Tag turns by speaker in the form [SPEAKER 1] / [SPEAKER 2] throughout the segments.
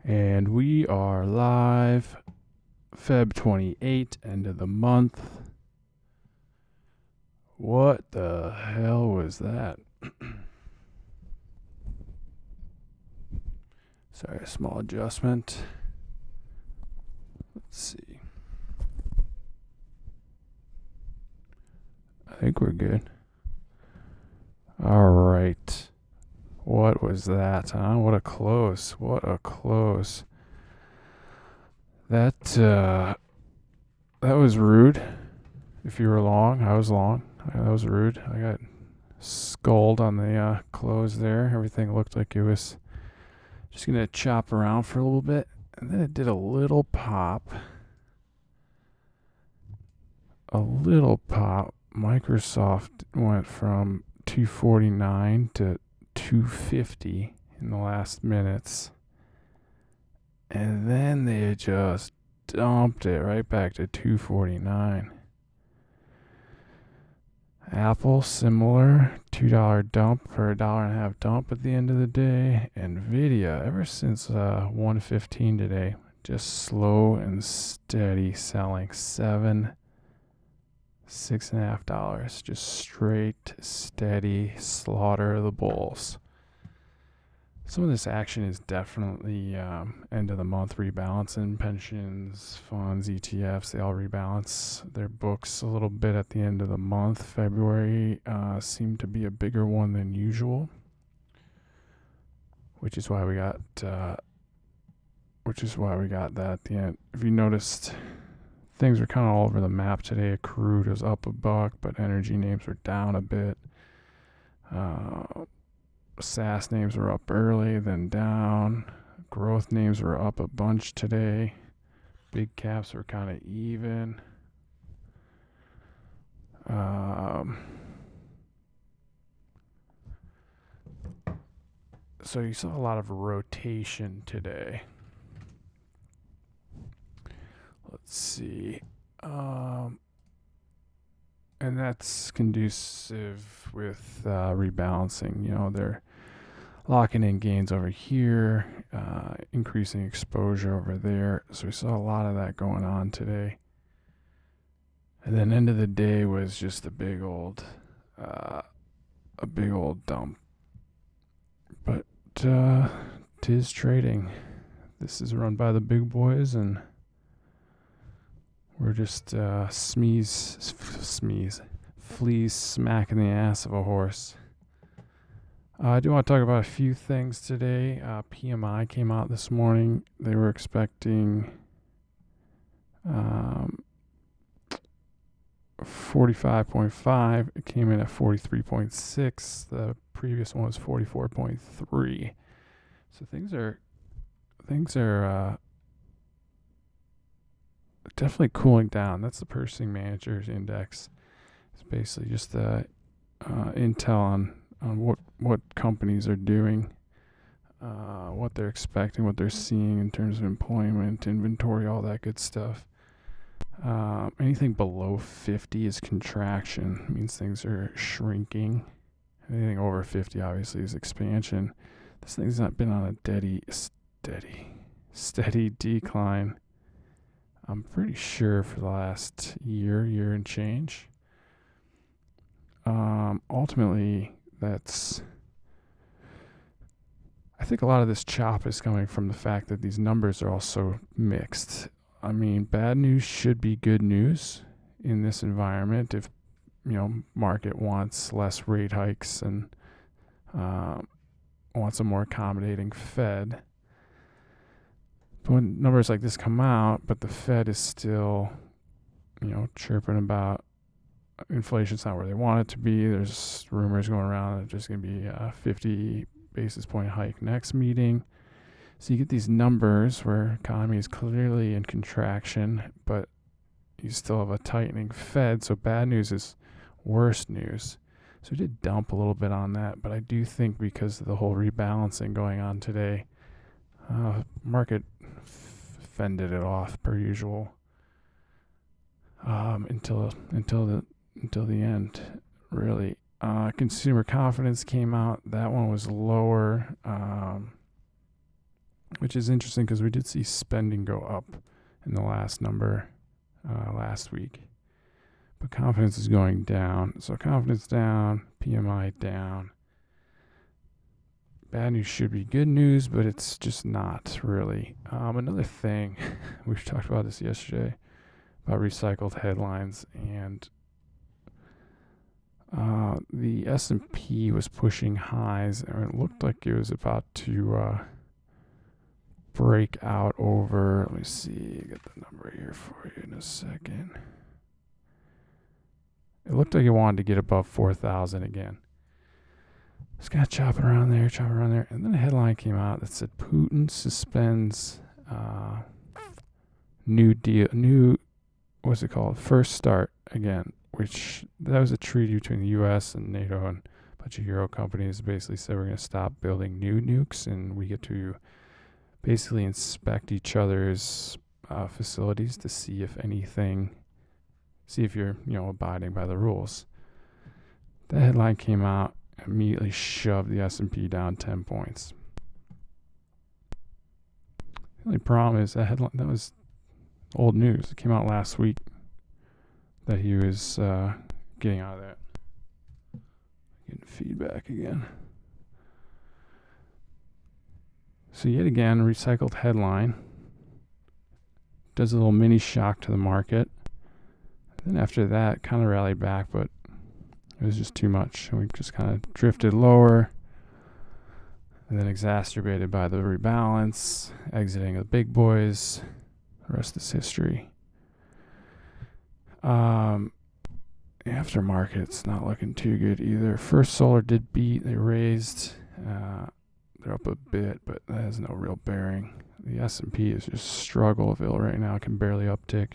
[SPEAKER 1] And we are live, Feb 28, end of the month. What the hell was that? Sorry, a small adjustment. Let's see. I think we're good. All right. What was that, huh? What a close. What a close. That was rude. If you were long, I was long. That was rude. I got sculled on the close there. Everything looked like it was just going to chop around for a little bit. And then it did a little pop. Microsoft went from 249 to 250 in the last minutes. And then they just dumped it right back to 249. Apple, similar, $2 dump for a $1.50 dump at the end of the day. Nvidia, ever since 115 today, just slow and steady selling. $6.50, just straight, steady slaughter of the bulls. Some of this action is definitely end of the month rebalancing. Pensions, funds, ETFs, they all rebalance their books a little bit at the end of the month. February seemed to be a bigger one than usual, which is why we got that at the end. If you noticed, things were kind of all over the map today. Crude was up $1, but energy names were down a bit. SaaS names were up early, then down. Growth names were up a bunch today. Big caps were kind of even. So you saw a lot of rotation today. Let's see. And that's conducive with rebalancing. You know, they're locking in gains over here, increasing exposure over there. So we saw a lot of that going on today. And then end of the day was just a big old dump. But 'tis trading. This is run by the big boys, and we're just fleas smacking the ass of a horse. I do want to talk about a few things today. PMI came out this morning. They were expecting 45.5. It came in at 43.6. The previous one was 44.3. So things are definitely cooling down. That's the Purchasing Managers Index. It's basically just the intel on what companies are doing, what they're expecting, what they're seeing in terms of employment, inventory, all that good stuff. Anything below 50 is contraction. It means things are shrinking. Anything over 50 obviously is expansion. This thing's not been on a steady decline, I'm pretty sure, for the last year and change. Ultimately, I think a lot of this chop is coming from the fact that these numbers are also mixed. I mean, bad news should be good news in this environment if, market wants less rate hikes and wants a more accommodating Fed. But when numbers like this come out, but the Fed is still, chirping about inflation's not where they want it to be. There's rumors going around that there's going to be a 50 basis point hike next meeting. So you get these numbers where economy is clearly in contraction, but you still have a tightening Fed. So bad news is worse news. So we did dump a little bit on that, but I do think because of the whole rebalancing going on today, market fended it off per usual until the end, really. Consumer confidence came out. That one was lower. which is interesting because we did see spending go up in the last number last week. But confidence is going down. So confidence down, PMI down. Bad news should be good news, but it's just not really. Another thing, we talked about this yesterday, about recycled headlines, and the S&P was pushing highs, and it looked like it was about to break out over, let me see, get the number here for you in a second. It looked like it wanted to get above 4,000 again. Just kind of chopping around there, and then a headline came out that said Putin suspends First Start again, which that was a treaty between the U.S. and NATO and a bunch of Euro companies. Basically said we're going to stop building new nukes, and we get to basically inspect each other's facilities to see if you're abiding by the rules. That headline came out, immediately shoved the S&P down 10 points. The only problem is that headline, that was old news. It came out last week that he was getting out of that. Getting feedback again. So yet again, recycled headline. Does a little mini shock to the market. Then after that, kind of rallied back, but it was just too much. And we just kind of drifted lower. And then exacerbated by the rebalance, exiting the big boys. The rest is history. Aftermarket's not looking too good either. First Solar did beat. They raised. They're up a bit, but that has no real bearing. The S&P is just struggleville right now. It can barely uptick.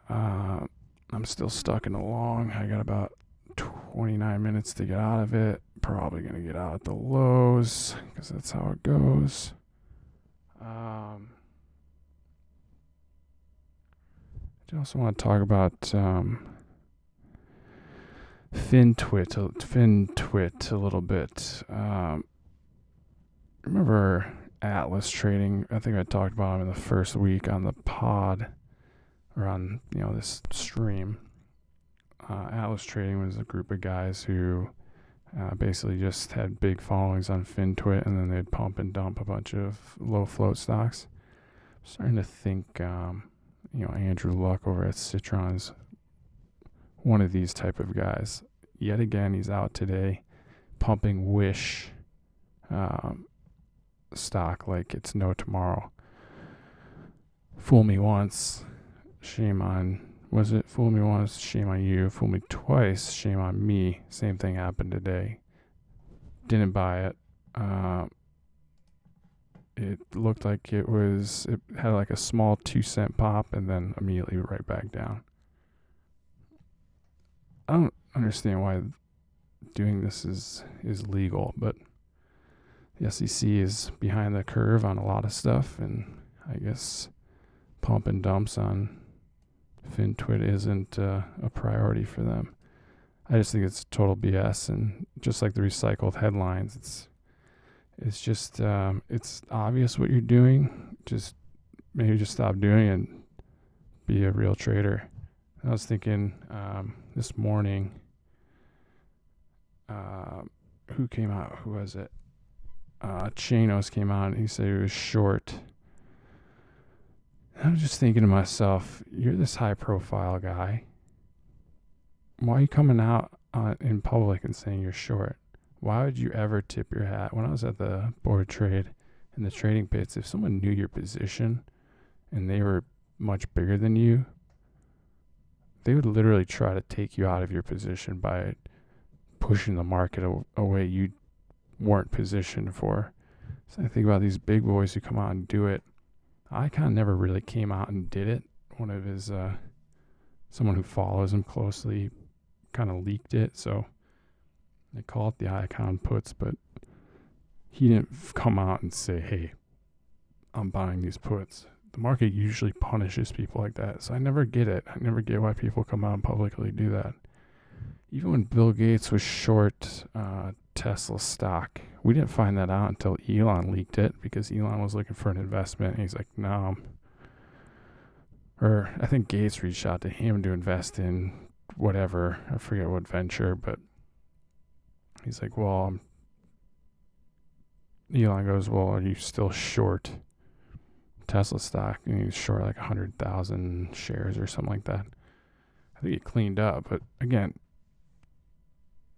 [SPEAKER 1] I'm still stuck in the long. I got about 29 minutes to get out of it. Probably going to get out at the lows because that's how it goes. I also want to talk about FinTwit a little bit. Remember Atlas Trading? I think I talked about him in the first week on the pod, or on this stream. Atlas Trading was a group of guys who basically just had big followings on FinTwit, and then they'd pump and dump a bunch of low float stocks. I'm starting to think Andrew Luck over at Citron is one of these type of guys. Yet again, he's out today pumping Wish stock like it's no tomorrow. Fool me once, shame on... Was it fool me once, shame on you? Fool me twice, shame on me. Same thing happened today. Didn't buy it. It looked like it had like a small 2-cent pop and then immediately right back down. I don't understand why doing this is legal, but the SEC is behind the curve on a lot of stuff, and I guess pump and dumps on FinTwit isn't a priority for them. I just think it's total BS, and just like the recycled headlines, it's just it's obvious what you're doing. Just maybe just stop doing it and be a real trader. I was thinking this morning, who came out? Who was it? Chanos came out and he said he was short. I was just thinking to myself, you're this high profile guy. Why are you coming out in public and saying you're short? Why would you ever tip your hat? When I was at the board trade in the trading pits, if someone knew your position and they were much bigger than you, they would literally try to take you out of your position by pushing the market away you weren't positioned for. So I think about these big boys who come out and do it. Icon never really came out and did it. One of his, someone who follows him closely kind of leaked it. So they call it the Icon puts, but he didn't come out and say, hey, I'm buying these puts. The market usually punishes people like that. So I never get it. I never get why people come out and publicly do that. Even when Bill Gates was short Tesla stock, we didn't find that out until Elon leaked it, because Elon was looking for an investment. And he's like, no. Or I think Gates reached out to him to invest in whatever. I forget what venture, but he's like, well, Elon goes, well, are you still short Tesla stock? And he's short like 100,000 shares or something like that. I think it cleaned up. But again,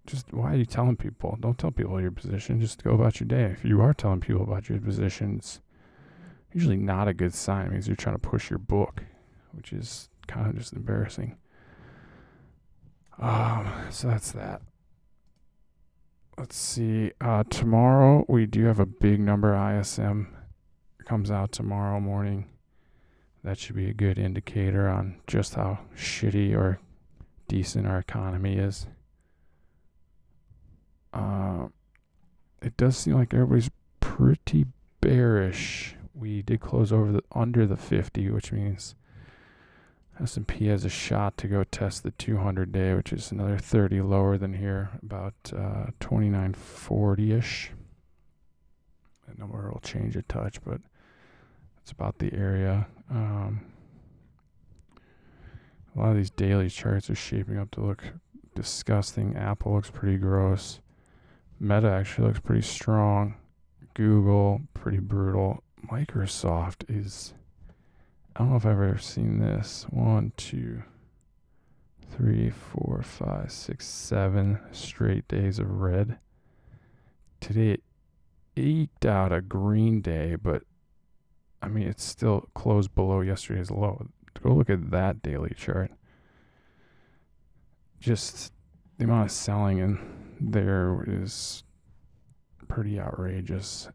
[SPEAKER 1] just why are you telling people? Don't tell people your position. Just go about your day. If you are telling people about your position, it's usually not a good sign. It means you're trying to push your book, which is kind of just embarrassing. So that's that. Let's see. Tomorrow we do have a big number. ISM comes out tomorrow morning. That should be a good indicator on just how shitty or decent our economy is. It does seem like everybody's pretty bearish. We did close under the 50, which means S&P has a shot to go test the 200-day, which is another 30 lower than here, about 2940-ish. That number will change a touch, but it's about the area. A lot of these daily charts are shaping up to look disgusting. Apple looks pretty gross. Meta actually looks pretty strong. Google, pretty brutal. Microsoft is, I don't know if I've ever seen this. 1, 2, 3, 4, 5, 6, 7 straight days of red. Today it eked out a green day, but I mean, it's still closed below yesterday's low. Go look at that daily chart. Just the amount of selling in there is pretty outrageous.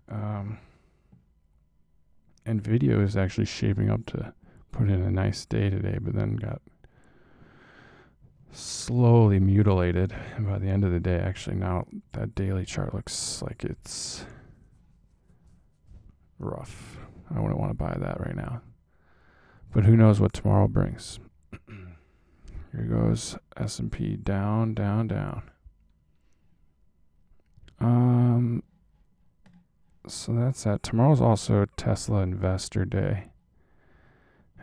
[SPEAKER 1] NVIDIA is actually shaping up to put in a nice day today, but then got slowly mutilated. And by the end of the day, actually now that daily chart looks like it's rough. I wouldn't want to buy that right now. But who knows what tomorrow brings. Here goes S&P down, down, down. So that's that. Tomorrow's also Tesla Investor Day.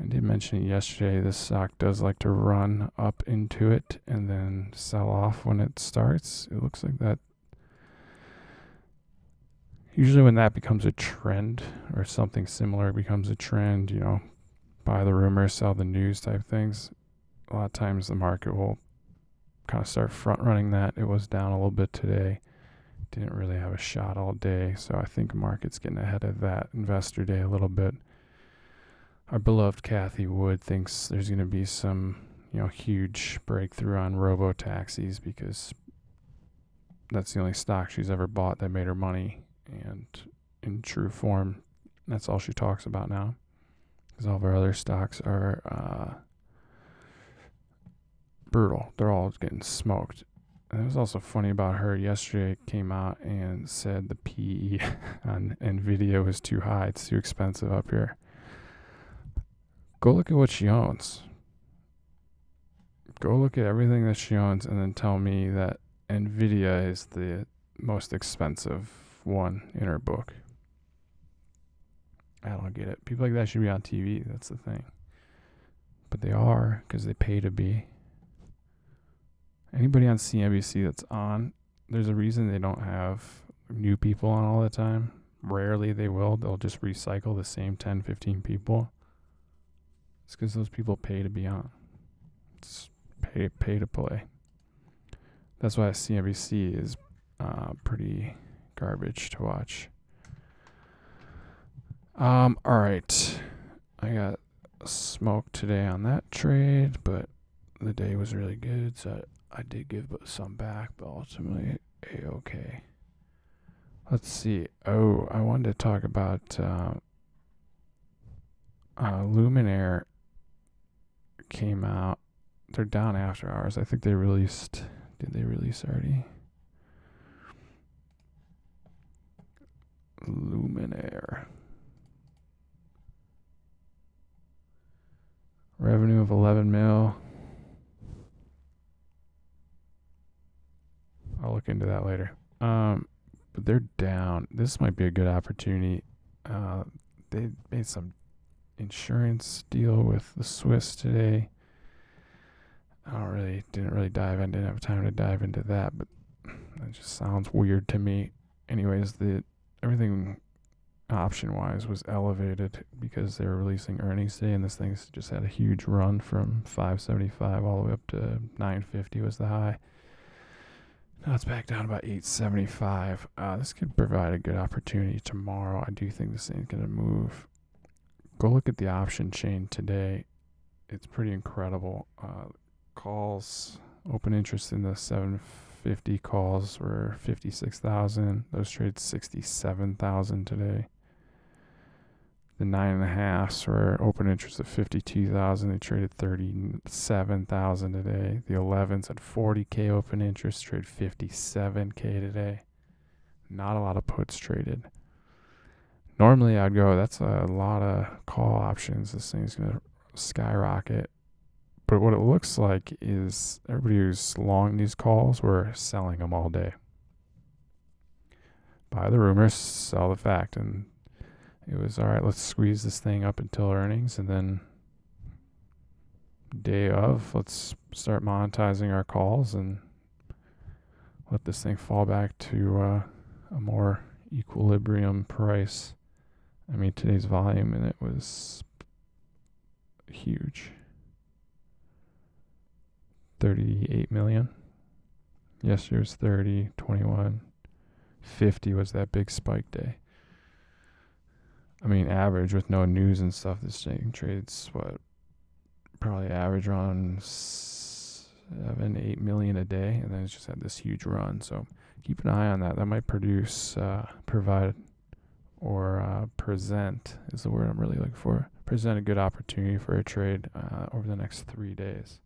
[SPEAKER 1] I did mention it yesterday. This stock does like to run up into it and then sell off when it starts. It looks like that. Usually when that becomes a trend or something similar becomes a trend, you know, buy the rumor, sell the news type things, a lot of times the market will kind of start front running that. It was down a little bit today. Didn't really have a shot all day, so I think the market's getting ahead of that Investor Day a little bit. Our beloved Kathy Wood thinks there's going to be some, you know, huge breakthrough on robo-taxis, because that's the only stock she's ever bought that made her money, and in true form, that's all she talks about now, because all of our other stocks are brutal. They're all getting smoked. And it was also funny about her yesterday, came out and said the PE on NVIDIA was too high. It's too expensive up here. Go look at what she owns. Go look at everything that she owns and then tell me that NVIDIA is the most expensive one in her book. I don't get it. People like that should be on TV. That's the thing. But they are, because they pay to be. Anybody on CNBC that's on, there's a reason they don't have new people on all the time. Rarely they will. They'll just recycle the same 10, 15 people. It's because those people pay to be on. It's pay to play. That's why CNBC is pretty garbage to watch. All right. I got smoked today on that trade, but the day was really good, so I did give some back, but ultimately A-okay. Let's see. Oh, I wanted to talk about Luminaire came out. They're down after hours. I think they released. Did they release already? Luminaire. Revenue of 11 mil. look into that later. But they're down. This might be a good opportunity. They made some insurance deal with the Swiss today. Didn't really dive in. Didn't have time to dive into that, but that just sounds weird to me. Anyways, everything option wise was elevated because they were releasing earnings today, and this thing's just had a huge run from 575 all the way up to 950 was the high. Now it's back down about 875. This could provide a good opportunity tomorrow. I do think this thing's going to move. Go look at the option chain today. It's pretty incredible. Calls, open interest in the 750 calls were 56,000. Those traded 67,000 today. The 9.5s were open interest of 52,000. They traded 37,000 today. The 11s had 40K open interest, traded 57K today. Not a lot of puts traded. Normally I'd go, that's a lot of call options. This thing's going to skyrocket. But what it looks like is everybody who's long these calls were selling them all day. Buy the rumors, sell the fact. And it was, all right, let's squeeze this thing up until earnings. And then day of, let's start monetizing our calls and let this thing fall back to a more equilibrium price. I mean, today's volume in it was huge. 38 million. Yesterday was 30, 21. 50 was that big spike day. I mean, average with no news and stuff, this thing trades, probably average around 7-8 million a day, and then it's just had this huge run. So keep an eye on that. That might provide, or present is the word I'm really looking for. Present a good opportunity for a trade over the next 3 days.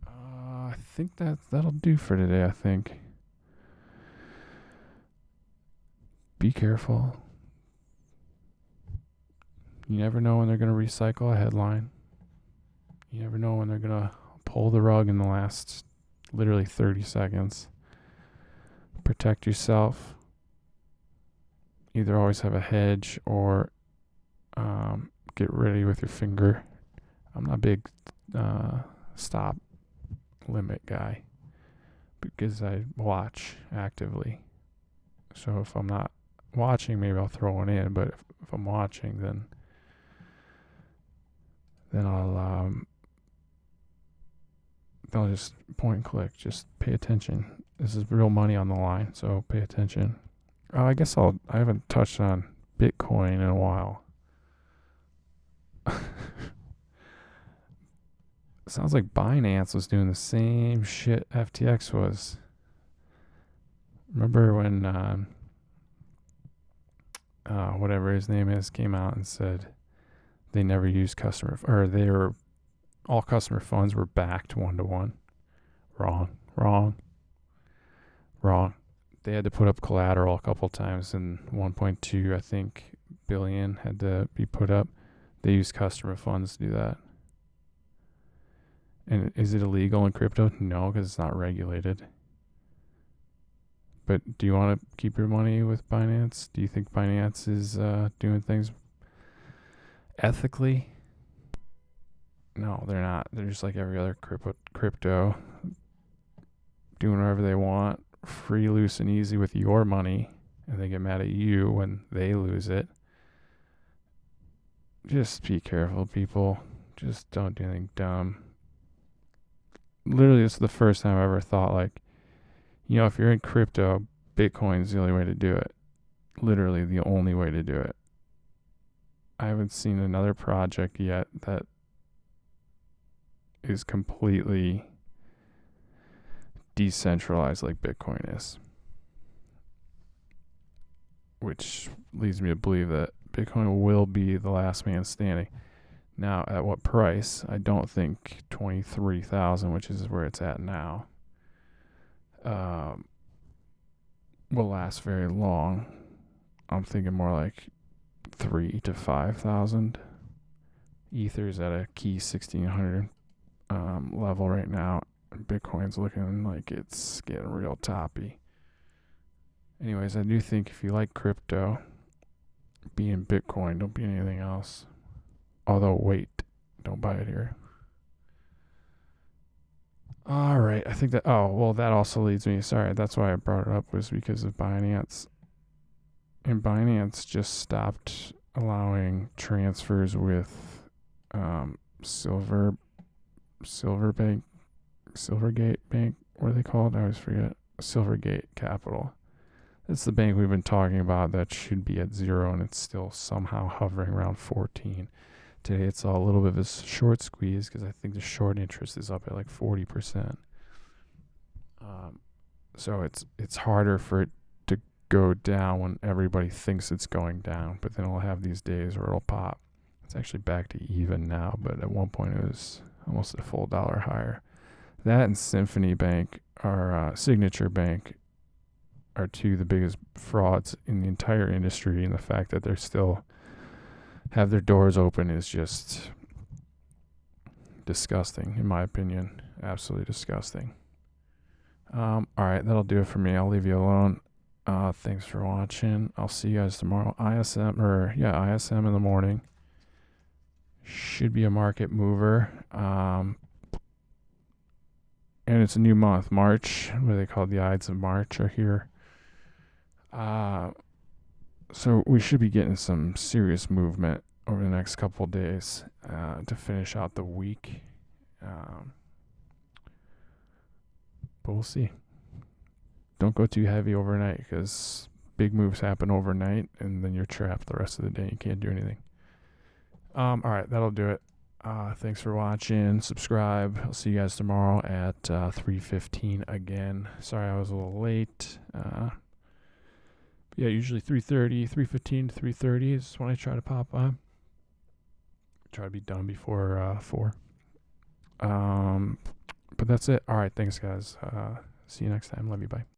[SPEAKER 1] I think that'll do for today, I think. Be careful. You never know when they're going to recycle a headline. You never know when they're going to pull the rug in the last literally 30 seconds. Protect yourself. Either always have a hedge or get ready with your finger. I'm not a big stop limit guy because I watch actively. So if I'm not watching, maybe I'll throw one in. But if I'm watching, then I'll just point and click. Just pay attention. This is real money on the line, so pay attention. I guess I haven't touched on Bitcoin in a while. Sounds like Binance was doing the same shit FTX was. Remember when whatever his name is came out and said they never used all customer funds were backed 1-to-1. Wrong. They had to put up collateral a couple times, and 1.2 I think billion had to be put up. They used customer funds to do that. And is it illegal in crypto? No, because it's not regulated. But do you want to keep your money with Binance? Do you think Binance is doing things ethically? No, they're not. They're just like every other crypto, doing whatever they want, free, loose, and easy with your money, and they get mad at you when they lose it. Just be careful, people. Just don't do anything dumb. Literally, this is the first time I ever thought, like, if you're in crypto, Bitcoin is the only way to do it. Literally the only way to do it. I haven't seen another project yet that is completely decentralized like Bitcoin is. Which leads me to believe that Bitcoin will be the last man standing. Now, at what price? I don't think 23,000, which is where it's at now, will last very long. I'm thinking more like 3,000 to 5,000. Ether's at a key 1,600 level right now. Bitcoin's looking like it's getting real toppy. Anyways, I do think if you like crypto, be in Bitcoin. Don't be in anything else. Although, wait, don't buy it here. All right, I think that. Oh, well, that also leads me. Sorry, that's why I brought it up, was because of Binance. And Binance just stopped allowing transfers with Silvergate Bank. What are they called? I always forget. Silvergate Capital. That's the bank we've been talking about that should be at 0, and it's still somehow hovering around 14. Today it's a little bit of a short squeeze because I think the short interest is up at like 40%. So it's harder for it to go down when everybody thinks it's going down, but then it'll have these days where it'll pop. It's actually back to even now, but at one point it was almost a full dollar higher. That and Symphony Bank, or Signature Bank, are two of the biggest frauds in the entire industry, and the fact that they're still have their doors open is just disgusting, in my opinion. Absolutely disgusting. All right, that'll do it for me. I'll leave you alone. Thanks for watching. I'll see you guys tomorrow. ISM in the morning. Should be a market mover. And it's a new month, March. What do they call it? The Ides of March are here. So we should be getting some serious movement over the next couple of days to finish out the week. But we'll see. Don't go too heavy overnight, because big moves happen overnight and then you're trapped the rest of the day. You can't do anything. All right, that'll do it. Thanks for watching. Subscribe. I'll see you guys tomorrow at 3:15 again. Sorry I was a little late. Yeah, usually 3:15 to 3:30 is when I try to pop on. Try to be done before 4. But that's it. All right, thanks guys. See you next time. Love you. Bye.